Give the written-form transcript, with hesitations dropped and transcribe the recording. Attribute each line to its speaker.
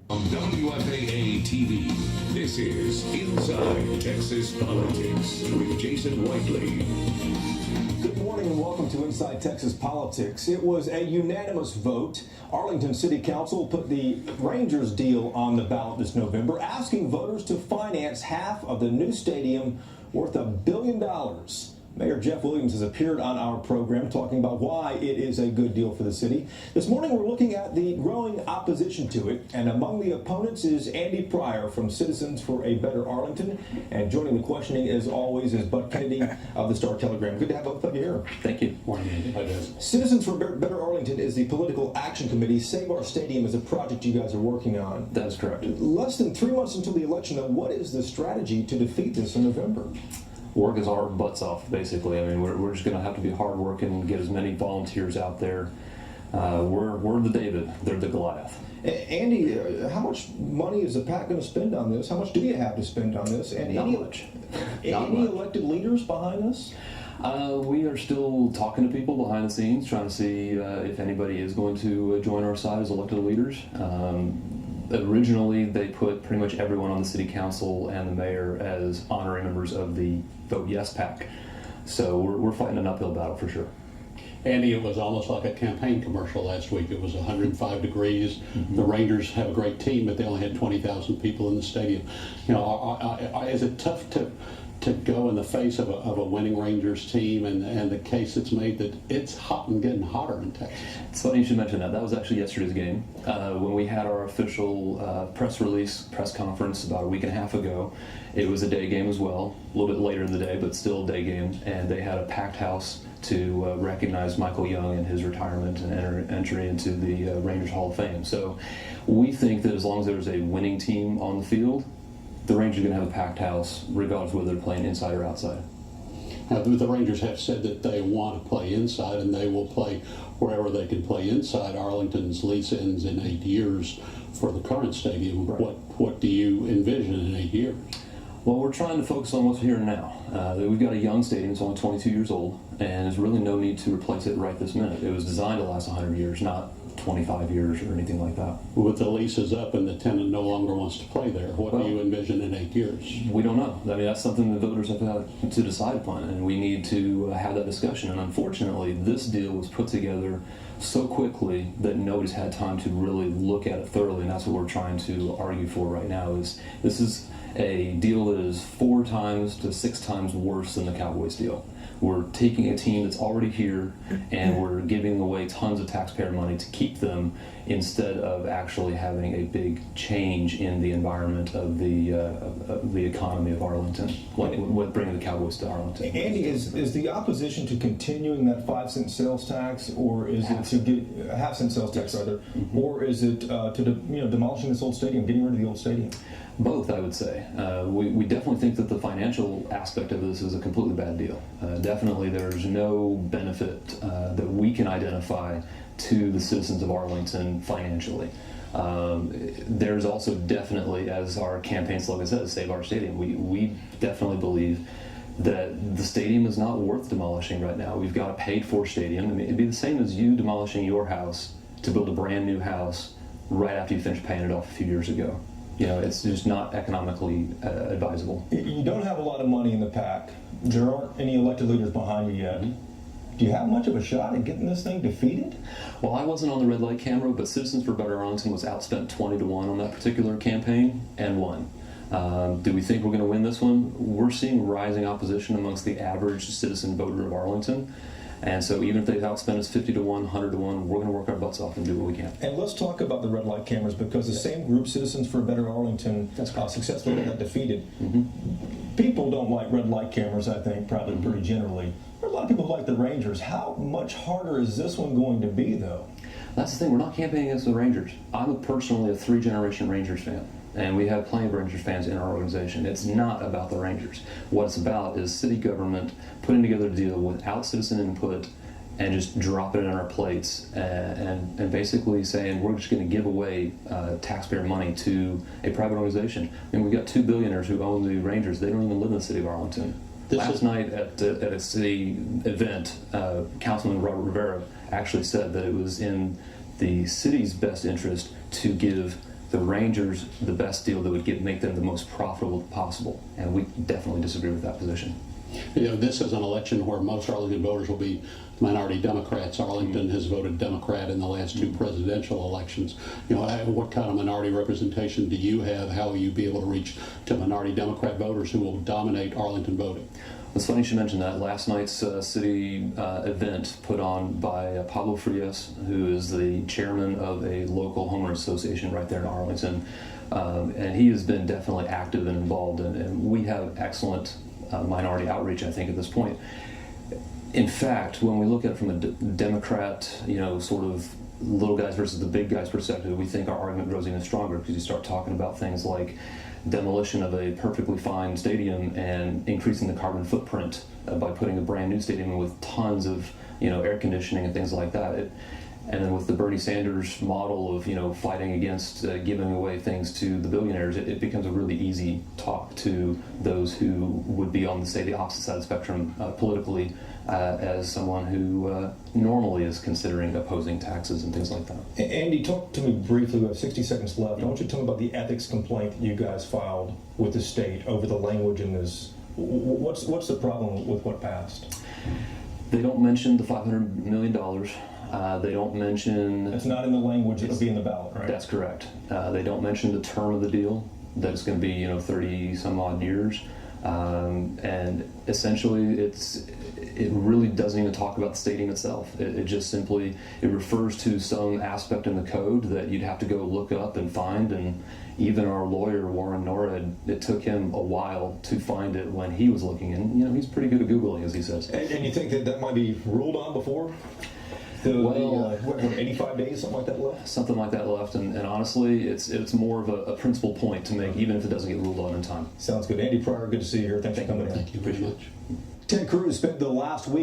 Speaker 1: On WFAA TV, this is Inside Texas Politics with Jason Whiteley.
Speaker 2: Good morning and welcome to Inside Texas Politics. It was a unanimous vote. Arlington City Council put the Rangers deal on the ballot this November, asking voters to finance half of the new stadium worth $1 billion. Mayor Jeff Williams has appeared on our program talking about why it is a good deal for the city. This morning we're looking at the growing opposition to it, and among the opponents is Andy Pryor from Citizens for a Better Arlington, and joining the questioning as always is Bud Kennedy of the Star Telegram. Good to have both of you here.
Speaker 3: Thank you.
Speaker 4: Morning, Andy. Hi, guys.
Speaker 2: Citizens for Better Arlington is the political action committee. Save Our Stadium is a project you guys are working on.
Speaker 3: That's correct.
Speaker 2: Less than 3 months until the election, though, what is the strategy to defeat this in November?
Speaker 3: Work our butts off, basically. I mean, we're just going to have to be hard working and get as many volunteers out there. We're the David, they're the Goliath.
Speaker 2: Andy, how much money is the PAC going to spend on this? How much do you have to spend on this? And
Speaker 3: Not
Speaker 2: any,
Speaker 3: much.
Speaker 2: Any elected leaders behind this?
Speaker 3: We are still talking to people behind the scenes, trying to see if anybody is going to join our side as elected leaders. Originally, they put pretty much everyone on the city council and the mayor as honorary members of the Vote Yes PAC. So we're fighting an uphill battle for sure.
Speaker 4: Andy, it was almost like a campaign commercial last week. It was 105 degrees. The Rangers have a great team, but they only had 20,000 people in the stadium. You know, is it tough to go in the face of a winning Rangers team and the case it's made that it's hot and getting hotter in Texas?
Speaker 3: It's funny you should mention that. That was actually yesterday's game. When we had our official press conference about a week and a half ago, it was a day game as well, a little bit later in the day, but still a day game, and they had a packed house to recognize Michael Young and his retirement and entry into the Rangers Hall of Fame. So we think that as long as there's a winning team on the field, the Rangers are going to have a packed house, regardless of whether they're playing inside or outside.
Speaker 4: Now, the Rangers have said that they want to play inside, and they will play wherever they can play inside. Arlington's lease ends in 8 years for the current stadium.
Speaker 3: Right.
Speaker 4: What do you envision in 8 years?
Speaker 3: Well, we're trying to focus on what's here and now. We've got a young stadium, it's only 22 years old, and there's really no need to replace it right this minute. It was designed to last 100 years, not 25 years or anything like that.
Speaker 4: With the leases up and the tenant no longer wants to play there, what do you envision in 8 years?
Speaker 3: We don't know. I mean, that's something the voters have to decide upon, and we need to have that discussion. And unfortunately, this deal was put together so quickly that nobody's had time to really look at it thoroughly, and that's what we're trying to argue for right now. Is this is a deal that is 4 times to 6 times worse than the Cowboys deal. We're taking a team that's already here and we're giving away tons of taxpayer money to keep them instead of actually having a big change in the environment of the economy of Arlington, like with bringing the Cowboys to Arlington.
Speaker 2: Andy, is the opposition to continuing that 5-cent sales tax, or is it to get a half-cent sales tax rather, or is it to demolishing this old stadium, getting rid of the old stadium?
Speaker 3: Both, I would say. We definitely think that the financial aspect of this is a completely bad deal. Definitely there's no benefit that we can identify to the citizens of Arlington financially. There's also definitely, as our campaign slogan says, Save Our Stadium. We definitely believe that the stadium is not worth demolishing right now. We've got a paid-for stadium. I mean, it'd be the same as you demolishing your house to build a brand new house right after you finish paying it off a few years ago. You know, it's just not economically advisable.
Speaker 2: You don't have a lot of money in the PAC. There aren't any elected leaders behind you yet. Do you have much of a shot at getting this thing defeated?
Speaker 3: Well, I wasn't on the red light camera, but Citizens for Better Arlington was outspent 20 to 1 on that particular campaign and won. Do we think we're going to win this one? We're seeing rising opposition amongst the average citizen voter of Arlington. And so even if they outspend us 50 to 1, 100 to 1, we're going to work our butts off and do what we can.
Speaker 2: And let's talk about the red light cameras, because the same group, Citizens for a Better Arlington, successfully got defeated. People don't like red light cameras, I think, probably pretty generally. There are a lot of people who like the Rangers. How much harder is this one going to be, though?
Speaker 3: That's the thing. We're not campaigning against the Rangers. I'm personally a 3-generation Rangers fan. And we have plenty of Rangers fans in our organization. It's not about the Rangers. What it's about is city government putting together a deal without citizen input and just dropping it on our plates and basically saying we're just going to give away taxpayer money to a private organization. I mean, we've got 2 billionaires who own the Rangers. They don't even live in the city of Arlington. Last night at a city event, Councilman Robert Rivera actually said that it was in the city's best interest to give the Rangers the best deal that would make them the most profitable possible. And we definitely disagree with that position.
Speaker 4: You know, this is an election where most Arlington voters will be minority Democrats. Arlington has voted Democrat in the last two presidential elections. You know, what kind of minority representation do you have? How will you be able to reach to minority Democrat voters who will dominate Arlington voting?
Speaker 3: It's funny you should mention that. Last night's city event put on by Pablo Frias, who is the chairman of a local homeowners association right there in Arlington. And he has been definitely active and involved, and we have excellent minority outreach, I think, at this point. In fact, when we look at it from a Democrat, sort of little guys versus the big guys perspective, we think our argument grows even stronger because you start talking about things like demolition of a perfectly fine stadium and increasing the carbon footprint by putting a brand new stadium in with tons of air conditioning and things like that. And then with the Bernie Sanders model of fighting against giving away things to the billionaires, it becomes a really easy talk to those who would be on the opposite side of the spectrum politically, as someone who normally is considering opposing taxes and things like that.
Speaker 2: Andy, talk to me briefly. We have 60 seconds left. I want you to tell me about the ethics complaint that you guys filed with the state over the language in this. What's the problem with what passed?
Speaker 3: They don't mention the $500 million. They don't mention...
Speaker 2: It's not in the language that'll be in the ballot, right?
Speaker 3: That's correct. They don't mention the term of the deal, that it's going to be 30 some odd years. And essentially it really doesn't even talk about the stadium itself. It just simply refers to some aspect in the code that you'd have to go look up and find, and even our lawyer Warren Norad, it took him a while to find it when he was looking, and he's pretty good at Googling, as he says.
Speaker 2: And you think that might be ruled on before? What, 85 days, something like that left?
Speaker 3: Something like that left, and honestly, it's more of a principal point to make, even if it doesn't get ruled on in time.
Speaker 2: Sounds good. Andy Pryor, good to see you here. Thanks for coming in.
Speaker 4: Thank you very much.
Speaker 2: Ted Cruz spent the last week